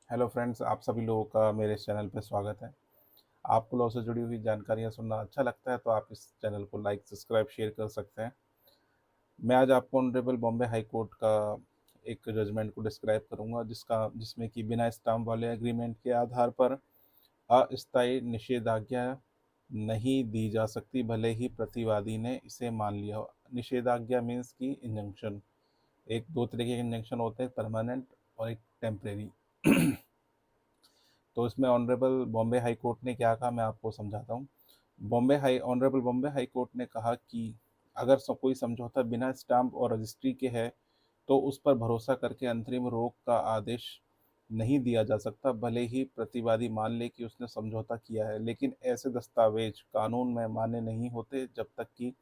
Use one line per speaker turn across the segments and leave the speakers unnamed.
Hello friends, आप सभी लोगों का मेरे इस चैनल पे स्वागत है। आपको लॉ से जुड़ी हुई जानकारियाँ सुनना अच्छा लगता है तो आप इस चैनल को लाइक, सब्सक्राइब, शेयर कर सकते हैं। मैं आज आपको ऑनरेबल बॉम्बे हाई कोर्ट का एक जजमेंट को डिस्क्राइब करूंगा जिसमें कि बिना स्टाम्प वाले एग्रीमेंट के आधार पर अस्थायी निषेधाज्ञा नहीं दी जा सकती, भले ही प्रतिवादी ने इसे मान लिया हो। निषेधाज्ञा मीन्स की इंजंक्शन। एक दो तरीके के इंजंक्शन होते हैं, परमानेंट और एक टेम्परेरी। तो इसमें ऑनरेबल बॉम्बे हाई कोर्ट ने क्या कहा, मैं आपको समझाता हूँ। ऑनरेबल बॉम्बे हाई कोर्ट ने कहा कि अगर कोई समझौता बिना स्टाम्प और रजिस्ट्री के है तो उस पर भरोसा करके अंतरिम रोक का आदेश नहीं दिया जा सकता, भले ही प्रतिवादी मान ले कि उसने समझौता किया है। लेकिन ऐसे दस्तावेज कानून में मान्य नहीं होते जब तक कि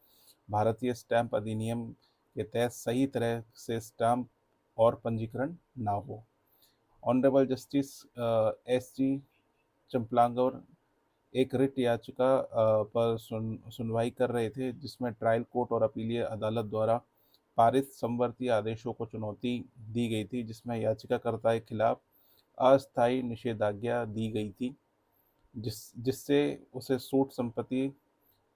भारतीय स्टैंप अधिनियम के तहत सही तरह से स्टाम्प और पंजीकरण ना हो। ऑनरेबल जस्टिस एस जी चंपलांगौर एक रिट याचिका पर सुनवाई कर रहे थे, जिसमें ट्रायल कोर्ट और अपीलीय अदालत द्वारा पारित समवर्ती आदेशों को चुनौती दी गई थी, जिसमें याचिकाकर्ता के खिलाफ अस्थायी निषेधाज्ञा दी गई थी, जिससे उसे सूट संपत्ति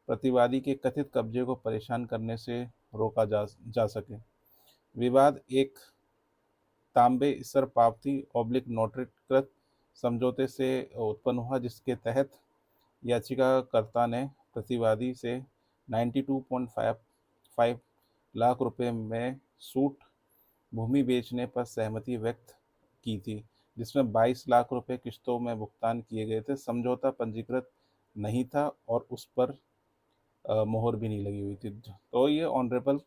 प्रतिवादी के कथित कब्जे को परेशान करने से रोका जा सके। विवाद एक तांबे इसर पावती ऑब्लिक नोटरीकृत समझौते से उत्पन्न हुआ, जिसके तहत याचिकाकर्ता ने प्रतिवादी से 92.55 लाख रुपए में सूट भूमि बेचने पर सहमति व्यक्त की थी, जिसमें 22 लाख रुपए किस्तों में भुगतान किए गए थे। समझौता पंजीकृत नहीं था और उस पर मोहर भी नहीं लगी हुई थी। तो ये ऑनरेबल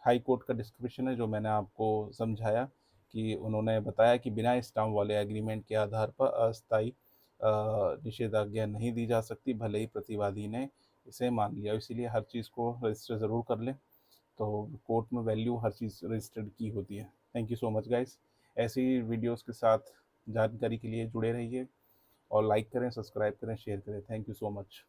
हाई कोर्ट का डिस्क्रिप्शन है जो मैंने आपको समझाया, कि उन्होंने बताया कि बिना स्टाम्प वाले एग्रीमेंट के आधार पर अस्थायी निषेधाज्ञा नहीं दी जा सकती, भले ही प्रतिवादी ने इसे मान लिया। इसीलिए हर चीज़ को रजिस्टर ज़रूर कर लें, तो कोर्ट में वैल्यू हर चीज़ रजिस्टर्ड की होती है। Thank you so much guys. ऐसी वीडियोस के साथ जानकारी के लिए जुड़े रहिए और लाइक करें, सब्सक्राइब करें, शेयर करें। Thank you so much.